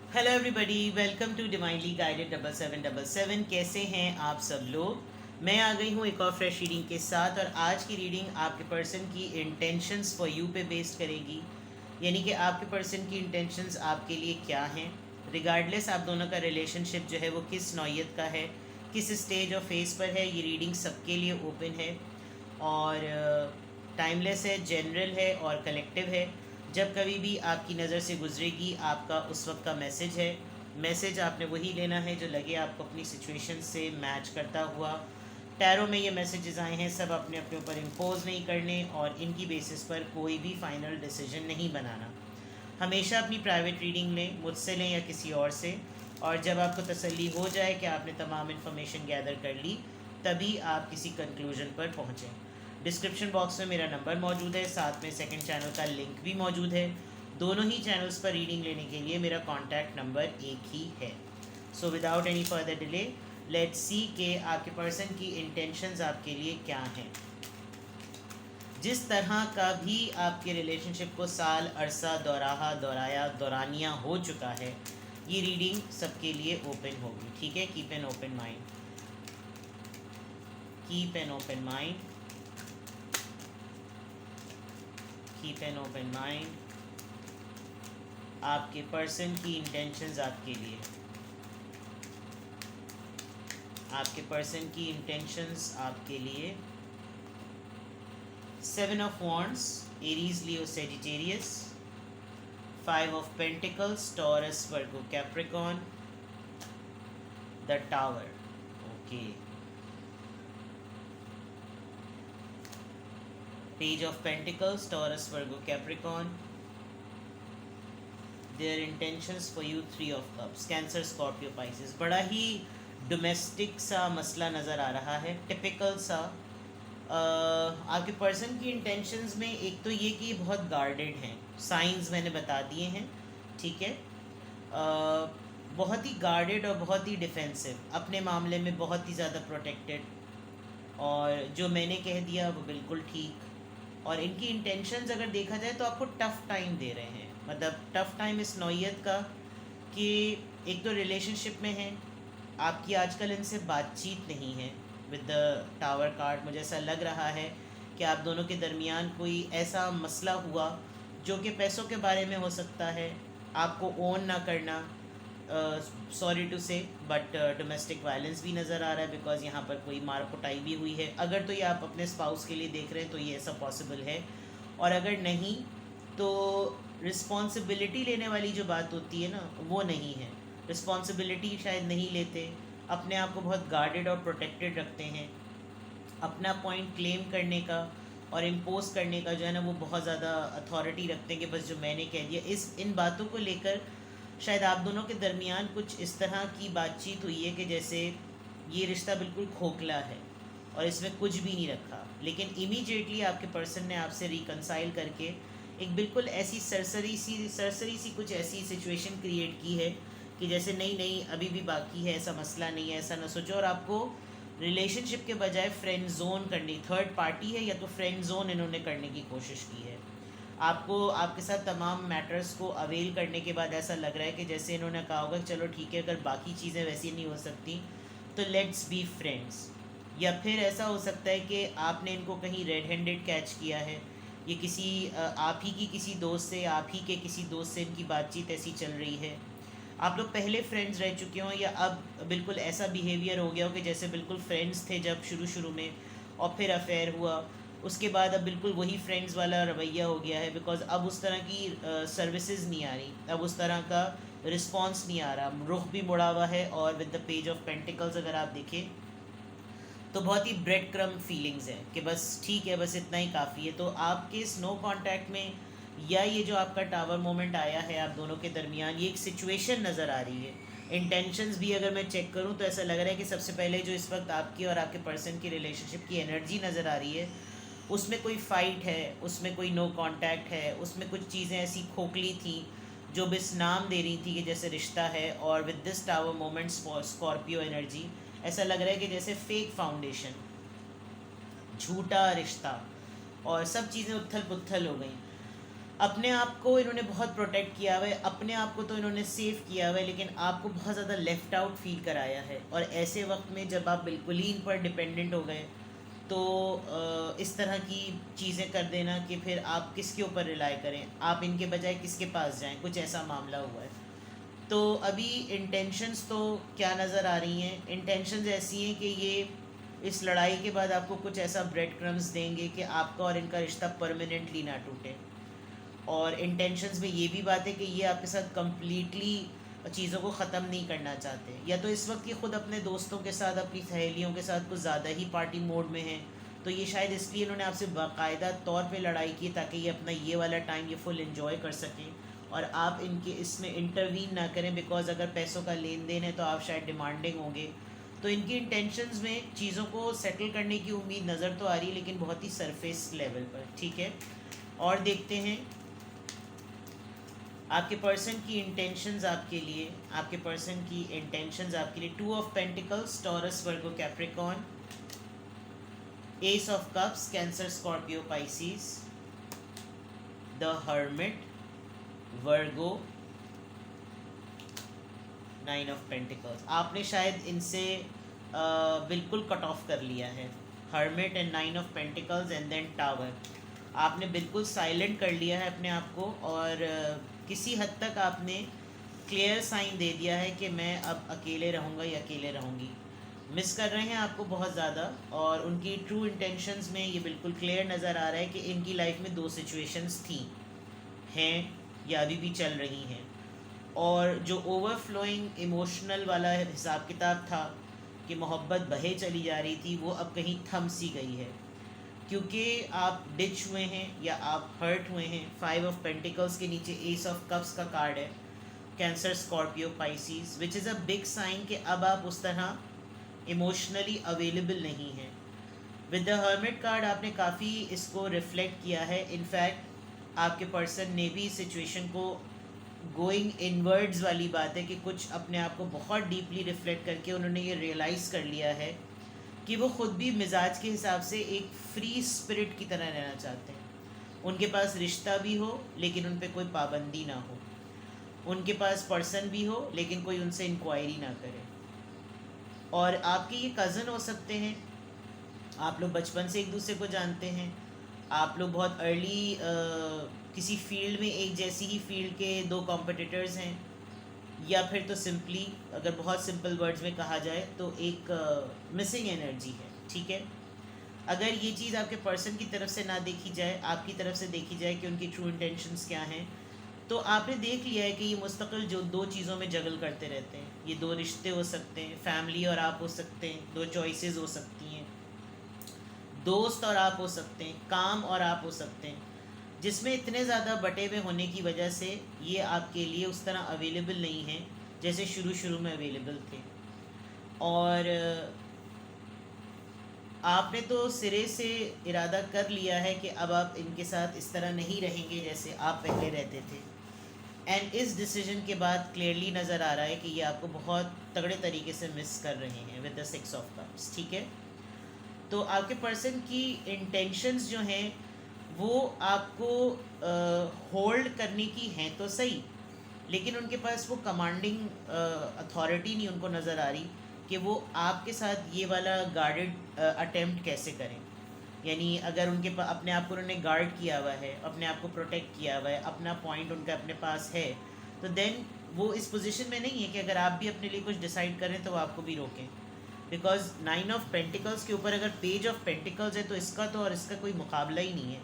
Hello everybody, welcome to divinely guided 7777। कैसे हैं आप सब लोग। मैं आ गई हूँ एक और फ्रेश रीडिंग के साथ, और आज की रीडिंग आपके पर्सन की इंटेंशंस फॉर यू पे बेस्ड करेगी। यानी कि आपके पर्सन की इंटेंशंस आपके लिए क्या हैं, रिगार्डलेस आप दोनों का रिलेशनशिप जो है वो किस नौयत का है, किस स्टेज और फेस पर है। ये रीडिंग सबके लिए ओपन है और टाइमलेस है, जनरल है और कलेक्टिव है। जब कभी भी आपकी नज़र से गुजरेगी आपका उस वक्त का मैसेज है। मैसेज आपने वही लेना है जो लगे आपको अपनी सिचुएशन से मैच करता हुआ। टैरो में ये मैसेजेस आए हैं, सब अपने अपने ऊपर इम्पोज नहीं करने और इनकी बेसिस पर कोई भी फाइनल डिसीजन नहीं बनाना। हमेशा अपनी प्राइवेट रीडिंग लें, मुझसे लें या किसी और से। और जब आपको तसल्ली हो जाए कि आपने तमाम इन्फॉर्मेशन गैदर कर ली, तभी आप किसी कंक्लूजन पर पहुँचें। डिस्क्रिप्शन बॉक्स में मेरा नंबर मौजूद है, साथ में सेकंड चैनल का लिंक भी मौजूद है। दोनों ही चैनल्स पर रीडिंग लेने के लिए मेरा कॉन्टैक्ट नंबर एक ही है। So without any further delay, let's see के आपके पर्सन की इंटेंशंस आपके लिए क्या हैं। जिस तरह का भी आपके रिलेशनशिप को साल अरसा दोराहा दोराया दौरानिया हो चुका है, ये रीडिंग सबके लिए ओपन होगी। ठीक है, keep an open mind, keep an open mind, keep an open mind. आपके पर्सन की इंटेंशंस आपके लिए, आपके पर्सन की इंटेंशंस आपके लिए। 7 of Wands, Aries, Leo, Sagittarius. 5 of Pentacles, Taurus, Virgo, Capricorn. The Tower. Okay. Page of Pentacles, Taurus, Virgo, Capricorn. Their intentions for you, 3 of Cups, Cancer, Scorpio, Pisces. बड़ा ही domestic सा मसला नज़र आ रहा है, typical सा। आपके पर्सन की intentions में एक तो ये कि बहुत गार्डेड हैं, साइंस मैंने बता दिए हैं। ठीक है, बहुत ही गार्डेड और बहुत ही डिफेंसिव, अपने मामले में बहुत ही ज़्यादा प्रोटेक्टेड। और जो मैंने कह दिया वो बिल्कुल ठीक। और इनकी इंटेंशंस अगर देखा जाए तो आपको टफ़ टाइम दे रहे हैं, मतलब टफ़ टाइम इस नौयत का कि एक तो रिलेशनशिप में है, आपकी आजकल इनसे बातचीत नहीं है। विद द टावर कार्ड मुझे ऐसा लग रहा है कि आप दोनों के दरमियान कोई ऐसा मसला हुआ जो कि पैसों के बारे में हो सकता है, आपको ओन ना करना, सॉरी टू से, बट डोमेस्टिक वायलेंस भी नज़र आ रहा है, बिकॉज यहाँ पर कोई मार कुटाई भी हुई है। अगर तो ये आप अपने स्पाउस के लिए देख रहे हैं तो ये ऐसा पॉसिबल है, और अगर नहीं तो रिस्पॉन्सिबिलिटी लेने वाली जो बात होती है ना, वो नहीं है। रिस्पॉन्सिबिलिटी शायद नहीं लेते, अपने आप को बहुत गार्डेड और प्रोटेक्टेड रखते हैं। अपना पॉइंट क्लेम करने का और इम्पोज करने का जो है ना, वो बहुत ज़्यादा अथॉरिटी रखते हैं कि बस जो मैंने कह दिया। इस इन बातों को लेकर शायद आप दोनों के दरमियान कुछ इस तरह की बातचीत हुई है कि जैसे ये रिश्ता बिल्कुल खोखला है और इसमें कुछ भी नहीं रखा, लेकिन इमीडिएटली आपके पर्सन ने आपसे रिकनसाइल करके एक बिल्कुल ऐसी सरसरी सी कुछ ऐसी सिचुएशन क्रिएट की है कि जैसे नहीं नहीं अभी भी बाकी है, ऐसा मसला नहीं है, ऐसा ना सोचो। और आपको रिलेशनशिप के बजाय फ्रेंड जोन करनी, थर्ड पार्टी है या तो फ्रेंड जोन इन्होंने करने की कोशिश की है। आपको आपके साथ तमाम मैटर्स को अवेल करने के बाद ऐसा लग रहा है कि जैसे इन्होंने कहा होगा चलो ठीक है, अगर बाकी चीज़ें वैसी नहीं हो सकती तो लेट्स बी फ्रेंड्स। या फिर ऐसा हो सकता है कि आपने इनको कहीं रेड हैंडेड कैच किया है। ये किसी आप ही की किसी दोस्त से, आप ही के किसी दोस्त से इनकी बातचीत ऐसी चल रही है। आप लोग पहले फ्रेंड्स रह चुके हों, या अब बिल्कुल ऐसा बिहेवियर हो गया हो कि जैसे बिल्कुल फ्रेंड्स थे जब शुरू शुरू में, और फिर अफेयर हुआ, उसके बाद अब बिल्कुल वही फ्रेंड्स वाला रवैया हो गया है। बिकॉज अब उस तरह की सर्विसेज नहीं आ रही, अब उस तरह का रिस्पॉन्स नहीं आ रहा, रुख भी मुड़ा हुआ है। और with the page of pentacles अगर आप देखें तो बहुत ही ब्रेड क्रम फीलिंग्स है कि बस ठीक है, बस इतना ही काफ़ी है। तो आपके स्नो कांटेक्ट में या ये जो आपका टावर मोमेंट आया है आप दोनों के दरमियान, ये एक सिचुएशन नज़र आ रही है। इंटेंशंस भी अगर मैं चेक करूं तो ऐसा लग रहा है कि सबसे पहले जो इस वक्त आपकी और आपके पर्सन की रिलेशनशिप की एनर्जी नज़र आ रही है, उसमें कोई फ़ाइट है, उसमें कोई नो कांटेक्ट है, उसमें कुछ चीज़ें ऐसी खोखली थी जो बस नाम दे रही थी कि जैसे रिश्ता है। और with this tower moment Scorpio energy, ऐसा लग रहा है कि जैसे फेक फाउंडेशन, झूठा रिश्ता, और सब चीज़ें उथल पुथल हो गई। अपने आप को इन्होंने बहुत प्रोटेक्ट किया हुआ है, अपने आप को तो इन्होंने सेव किया हुआ है, लेकिन आपको बहुत ज़्यादा लेफ्ट आउट फील कराया है। और ऐसे वक्त में जब आप बिल्कुल ही इन पर डिपेंडेंट हो गए, तो इस तरह की चीज़ें कर देना कि फिर आप किसके ऊपर रिलाई करें, आप इनके बजाय किसके पास जाएं, कुछ ऐसा मामला हुआ है। तो अभी इंटेंशंस तो क्या नज़र आ रही हैं, इंटेंशंस ऐसी हैं कि ये इस लड़ाई के बाद आपको कुछ ऐसा ब्रेड क्रम्स देंगे कि आपका और इनका रिश्ता परमानेंटली ना टूटे। और इंटेंशंस में ये भी बात है कि ये आपके साथ कम्प्लीटली चीज़ों को ख़त्म नहीं करना चाहते, या तो इस वक्त ये ख़ुद अपने दोस्तों के साथ, अपनी सहेलियों के साथ कुछ ज़्यादा ही पार्टी मोड में हैं, तो ये शायद इसलिए इन्होंने आपसे बाकायदा तौर पे लड़ाई की ताकि ये अपना ये वाला टाइम ये फुल एंजॉय कर सकें और आप इनके इसमें इंटरवीन ना करें, बिकॉज अगर पैसों का लेन देन है तो आप शायद डिमांडिंग होंगे। तो इनकी इंटेंशंस में चीज़ों को सेटल करने की उम्मीद नज़र तो आ रही है, लेकिन बहुत ही सरफेस लेवल पर। ठीक है, और देखते हैं आपके पर्सन की इंटेंशंस आपके लिए, आपके पर्सन की इंटेंशंस आपके लिए। 2 of pentacles, Taurus, Virgo, Capricorn, ace of cups, Cancer, Scorpio, Pisces, the hermit, Virgo, 9 of pentacles. आपने शायद इनसे बिल्कुल कट ऑफ कर लिया है। Hermit and 9 of pentacles and then tower. आपने बिल्कुल साइलेंट कर लिया है अपने आप को, और किसी हद तक आपने क्लियर साइन दे दिया है कि मैं अब अकेले रहूँगा या अकेले रहूँगी। मिस कर रहे हैं आपको बहुत ज़्यादा, और उनकी ट्रू इंटेंशंस में ये बिल्कुल क्लियर नज़र आ रहा है कि इनकी लाइफ में 2 सिचुएशंस थी, हैं या अभी भी चल रही हैं। और जो ओवरफ्लोइंग इमोशनल वाला हिसाब किताब था कि मोहब्बत बहे चली जा रही थी, वो अब कहीं थम सी गई है, क्योंकि आप डिच हुए हैं या आप हर्ट हुए हैं। 5 ऑफ पेंटिकल्स के नीचे एस ऑफ कप्स का कार्ड है, Cancer, Scorpio, Pisces, which is a big sign कि अब आप उस तरह इमोशनली अवेलेबल नहीं हैं। विद द हर्मिट कार्ड आपने काफ़ी इसको रिफ्लेक्ट किया है। इनफैक्ट आपके पर्सन ने भी सिचुएशन को गोइंग इनवर्ड्स वाली बात है कि कुछ अपने आप को बहुत डीपली रिफ्लेक्ट करके उन्होंने ये रियलाइज़ कर लिया है कि वो ख़ुद भी मिजाज के हिसाब से एक फ्री स्पिरिट की तरह रहना चाहते हैं। उनके पास रिश्ता भी हो लेकिन उन पर कोई पाबंदी ना हो, उनके पास पर्सन भी हो लेकिन कोई उनसे इंक्वायरी ना करे। और आपके ये कज़न हो सकते हैं, आप लोग बचपन से एक दूसरे को जानते हैं, आप लोग बहुत अर्ली किसी फील्ड में एक जैसी ही फील्ड के 2 कॉम्पिटिटर्स हैं, या फिर तो सिंपली अगर बहुत सिंपल वर्ड्स में कहा जाए तो एक मिसिंग एनर्जी है। ठीक है, अगर ये चीज़ आपके पर्सन की तरफ से ना देखी जाए, आपकी तरफ से देखी जाए कि उनकी ट्रू इंटेंशंस क्या हैं, तो आपने देख लिया है कि ये मुस्तकिल जो 2 चीज़ों में जगल करते रहते हैं। ये 2 रिश्ते हो सकते हैं, फैमिली और आप हो सकते हैं, 2 चॉइसेस हो सकती हैं, दोस्त और आप हो सकते हैं, काम और आप हो सकते हैं, जिसमें इतने ज़्यादा बटे हुए होने की वजह से ये आपके लिए उस तरह अवेलेबल नहीं हैं जैसे शुरू में अवेलेबल थे। और आपने तो सिरे से इरादा कर लिया है कि अब आप इनके साथ इस तरह नहीं रहेंगे जैसे आप पहले रहते थे। एंड इस डिसीजन के बाद क्लियरली नज़र आ रहा है कि ये आपको बहुत तगड़े तरीके से मिस कर रहे हैं विद द 6 ऑफ कप्स। ठीक है, तो आपके पर्सन की इंटेंशंस जो हैं वो आपको होल्ड करने की हैं तो सही, लेकिन उनके पास वो कमांडिंग अथॉरिटी नहीं उनको नज़र आ रही कि वो आपके साथ ये वाला गार्डेड अटेम्प्ट कैसे करें। यानी अगर उनके पास अपने आप को उन्होंने गार्ड किया हुआ है, अपने आप को प्रोटेक्ट किया हुआ है, अपना पॉइंट उनका अपने पास है, तो देन वो इस पोजीशन में नहीं है कि अगर आप भी अपने लिए कुछ डिसाइड करें तो वो आपको भी रोकें। बिकॉज 9 ऑफ पेंटिकल्स के ऊपर अगर पेज ऑफ पेंटिकल्स है तो इसका तो और इसका कोई मुकाबला ही नहीं है।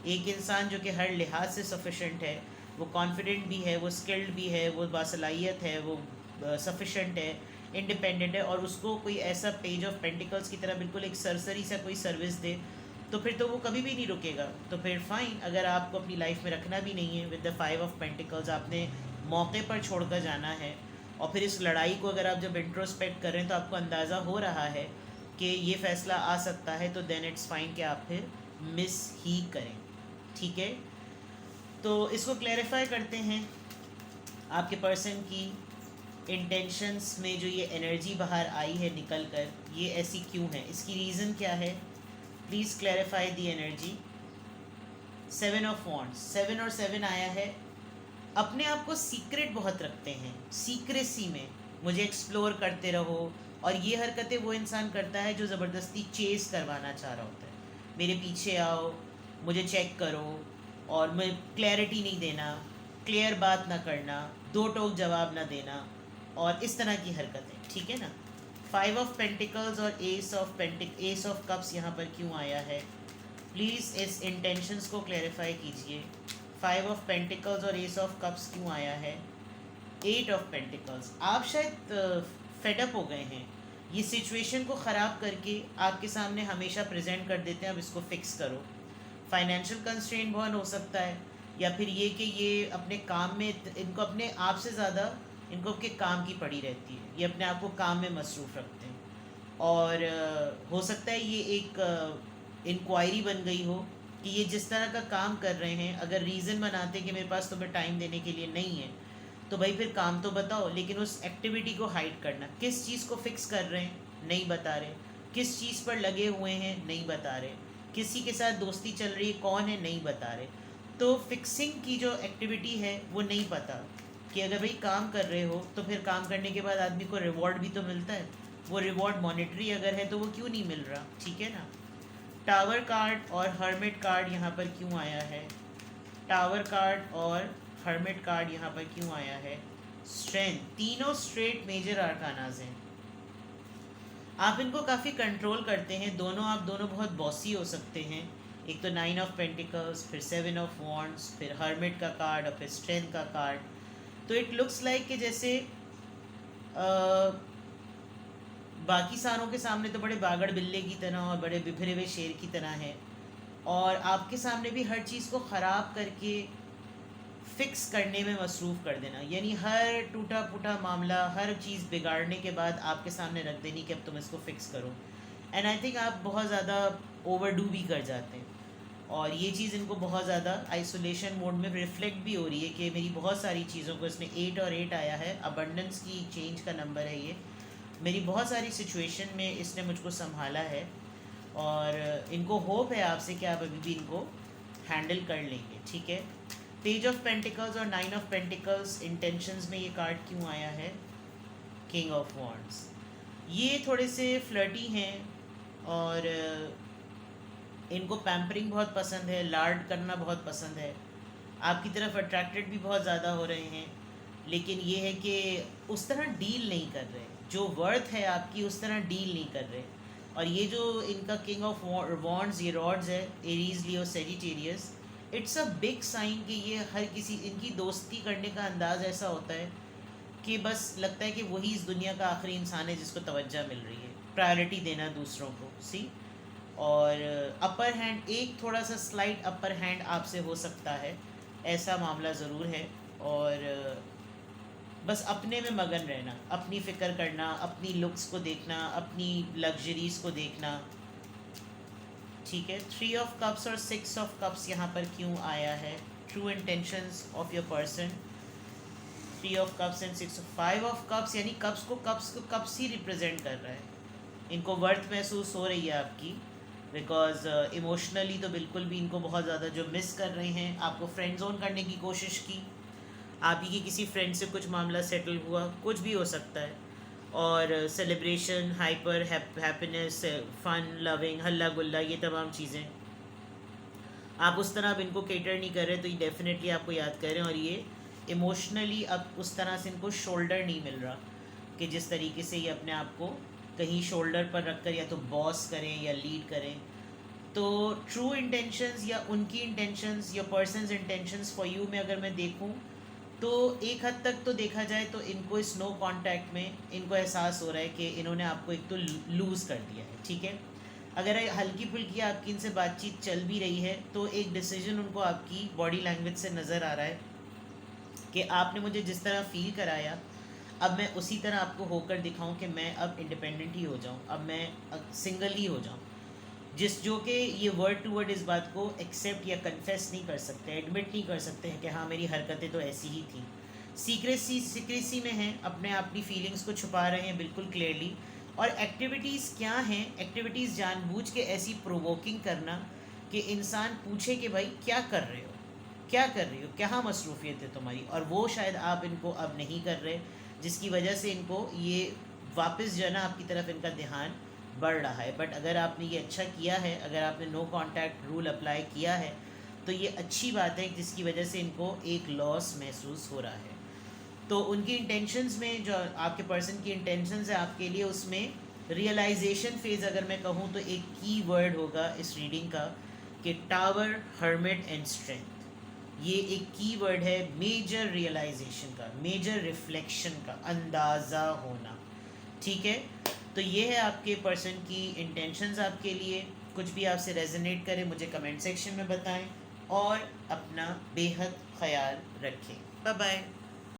एक इंसान जो कि हर लिहाज से सफिशेंट है, वो कॉन्फिडेंट भी है, वो स्किल्ड भी है, वो बासलाहियत है, वो सफिशेंट है, इंडिपेंडेंट है, और उसको कोई ऐसा पेज ऑफ पेंटिकल्स की तरह बिल्कुल एक सरसरी सा कोई सर्विस दे तो फिर तो वो कभी भी नहीं रुकेगा। तो फिर फ़ाइन, अगर आपको अपनी लाइफ में रखना भी नहीं है विद द 5 ऑफ पेंटिकल्स, आपने मौके पर छोड़कर जाना है। और फिर इस लड़ाई को अगर आप जब इंट्रोस्पेक्ट कर रहे हैं तो आपको अंदाज़ा हो रहा है कि ये फ़ैसला आ सकता है, तो देन इट्स फाइन कि आप फिर मिस ही करें। ठीक है, तो इसको क्लैरिफाई करते हैं। आपके पर्सन की इंटेंशंस में जो ये एनर्जी बाहर आई है निकल कर, ये ऐसी क्यों है, इसकी रीज़न क्या है? Please clarify the energy. 7 of wands, 7 और 7 आया है। अपने आप को सीक्रेट बहुत रखते हैं, सीक्रेसी में मुझे एक्सप्लोर करते रहो। और ये हरकतें वो इंसान करता है जो ज़बरदस्ती चेस करवाना चाह रहा होता है, मेरे पीछे आओ, मुझे चेक करो, और मैं क्लैरिटी नहीं देना, क्लियर बात ना करना, दो टोक जवाब ना देना, और इस तरह की हरकतें, ठीक है ना। 5 ऑफ पेंटिकल्स और एस ऑफ कप्स यहाँ पर क्यों आया है, प्लीज़ इस इंटेंशंस को क्लैरिफाई कीजिए। 5 ऑफ पेंटिकल्स और एस ऑफ कप्स क्यों आया है। 8 ऑफ पेंटिकल्स, आप शायद फेडअप हो गए हैं, ये सिचुएशन को ख़राब करके आपके सामने हमेशा प्रेजेंट कर देते हैं, अब इसको फिक्स करो। फाइनेंशियल कंस्ट्रेंट बहुत हो सकता है, या फिर ये कि ये अपने काम में, इनको अपने आप से ज़्यादा इनको आपके काम की पड़ी रहती है, ये अपने आप को काम में मसरूफ़ रखते हैं। और हो सकता है ये एक इंक्वायरी बन गई हो कि ये जिस तरह का काम कर रहे हैं, अगर रीज़न बनाते कि मेरे पास तुम्हें टाइम देने के लिए नहीं है, तो भाई फिर काम तो बताओ, लेकिन उस एक्टिविटी को हाइड करना, किस चीज़ को फिक्स कर रहे हैं नहीं बता रहे, किस चीज़ पर लगे हुए हैं नहीं बता रहे, किसी के साथ दोस्ती चल रही है कौन है नहीं बता रहे। तो फिक्सिंग की जो एक्टिविटी है वो नहीं पता कि अगर भाई काम कर रहे हो तो फिर काम करने के बाद आदमी को रिवॉर्ड भी तो मिलता है, वो रिवॉर्ड मॉनेटरी अगर है तो वो क्यों नहीं मिल रहा, ठीक है ना। टावर कार्ड और हर्मिट कार्ड यहाँ पर क्यों आया है, टावर कार्ड और हर्मिट कार्ड यहाँ पर क्यों आया है। स्ट्रेंथ, तीनों स्ट्रेट मेजर आर्कानाज हैं, आप इनको काफ़ी कंट्रोल करते हैं, आप दोनों बहुत बॉसी हो सकते हैं। एक तो 9 ऑफ पेंटिकल्स, फिर 7 ऑफ वॉन्ड्स, फिर हर्मिट का कार्ड और फिर स्ट्रेंथ का कार्ड। तो इट लुक्स लाइक कि जैसे बाकी सारों के सामने तो बड़े बागड़ बिल्ले की तरह और बड़े बिखरे हुए शेर की तरह है, और आपके सामने भी हर चीज़ को ख़राब करके फिक्स करने में मसरूफ़ कर देना, यानी हर टूटा फूटा मामला, हर चीज़ बिगाड़ने के बाद आपके सामने रख देनी कि अब तुम इसको फिक्स करो। एंड आई थिंक आप बहुत ज़्यादा ओवरडू भी कर जाते हैं, और ये चीज़ इनको बहुत ज़्यादा आइसोलेशन मोड में रिफ्लेक्ट भी हो रही है कि मेरी बहुत सारी चीज़ों को, इसमें 8 और 8 आया है, अबंडेंस की चेंज का नंबर है ये, मेरी बहुत सारी सिचुएशन में इसने मुझको संभाला है, और इनको होप है आपसे कि आप अभी भी इनको हैंडल कर लेंगे, ठीक है। पेज ऑफ पेंटिकल्स और 9 ऑफ पेंटिकल्स इंटेंशंस में ये कार्ड क्यों आया है, किंग ऑफ वॉन्ड्स। ये थोड़े से फ्लर्टी हैं, और इनको पैम्परिंग बहुत पसंद है, लाड करना बहुत पसंद है, आपकी तरफ अट्रैक्टेड भी बहुत ज़्यादा हो रहे हैं, लेकिन ये है कि उस तरह डील नहीं कर रहे, जो वर्थ है आपकी उस तरह डील नहीं कर रहे। और ये जो इनका किंग ऑफ वॉन्ड्स, ये रॉड्स है, Aries, Leo, Sagittarius, it's a big sign कि ये हर किसी, इनकी दोस्ती करने का अंदाज़ ऐसा होता है कि बस लगता है कि वही इस दुनिया का आखिरी इंसान है जिसको तवज्जो मिल रही है, प्रायोरिटी देना दूसरों को, सी। और अपर हैंड, एक थोड़ा सा स्लाइट अपर हैंड आपसे हो सकता है, ऐसा मामला ज़रूर है। और बस अपने में मगन रहना, अपनी फ़िक्र करना, अपनी लुक्स को देखना, अपनी लग्जरीज़ को देखना, ठीक है। 3 ऑफ कप्स और 6 ऑफ कप्स यहाँ पर क्यों आया है, true intentions of your person. 3 of cups and 6 of 5 of cups, यानी कप्स ही रिप्रेजेंट कर रहा है, इनको वर्थ महसूस हो रही है आपकी, बिकॉज इमोशनली तो बिल्कुल भी इनको बहुत ज़्यादा जो मिस कर रहे हैं, आपको फ्रेंड जोन करने की कोशिश की, आप ही की किसी फ्रेंड से कुछ मामला सेटल हुआ, कुछ भी हो सकता है, और सेलिब्रेशन, हाइपर हैप्पीनेस, फ़न, लविंग, हल्ला गुल्ला, ये तमाम चीज़ें आप उस तरह अब इनको केटर नहीं कर रहे, तो ये डेफिनेटली आपको याद कर रहे हैं, और ये इमोशनली अब उस तरह से इनको शोल्डर नहीं मिल रहा कि जिस तरीके से ये अपने आप को कहीं शोल्डर पर रख कर या तो बॉस करें या लीड करें। तो ट्रू इंटेंशंस या उनकी इंटेंशंस या पर्सनस इंटेंशंस फॉर यू में अगर मैं देखूं, तो एक हद तक तो देखा जाए तो इनको इस नो कांटेक्ट में इनको एहसास हो रहा है कि इन्होंने आपको एक तो लूज़ कर दिया है, ठीक है। अगर हल्की फुल्की आपकी इनसे बातचीत चल भी रही है, तो एक डिसीजन उनको आपकी बॉडी लैंग्वेज से नज़र आ रहा है कि आपने मुझे जिस तरह फ़ील कराया, अब मैं उसी तरह आपको होकर दिखाऊं कि मैं अब इंडिपेंडेंट ही हो जाऊं, अब मैं सिंगल ही हो जाऊं, जो कि ये वर्ड टू वर्ड इस बात को एक्सेप्ट या कन्फेस नहीं कर सकते, एडमिट नहीं कर सकते हैं कि हाँ मेरी हरकतें तो ऐसी ही थी, सीक्रेसी में हैं, अपने अपनी फीलिंग्स को छुपा रहे हैं बिल्कुल क्लियरली। और एक्टिविटीज़ क्या हैं, एक्टिविटीज़ जानबूझ के ऐसी प्रोवोकिंग करना कि इंसान पूछे कि भाई क्या कर रहे हो, क्या कर रही हो, क्या मसरूफियत है तुम्हारी, और वो शायद आप इनको अब नहीं कर रहे, जिसकी वजह से इनको ये वापस जो है ना आपकी तरफ इनका ध्यान बढ़ रहा है। बट अगर आपने ये अच्छा किया है, अगर आपने नो कांटेक्ट रूल अप्लाई किया है, तो ये अच्छी बात है, जिसकी वजह से इनको एक लॉस महसूस हो रहा है। तो उनकी इंटेंशंस में, जो आपके पर्सन की इंटेंशंस है आपके लिए, उसमें रियलाइजेशन फेज़ अगर मैं कहूँ तो एक की वर्ड होगा इस रीडिंग का कि टावर, हर्मिट एंड स्ट्रेंथ। ये एक की वर्ड है मेजर रियलाइजेशन का, मेजर रिफ्लेक्शन का, अंदाज़ा होना। ठीक है, तो ये है आपके पर्सन की इंटेंशंस आपके लिए। कुछ भी आपसे रेजोनेट करे मुझे कमेंट सेक्शन में बताएं, और अपना बेहद ख्याल रखें। Bye bye.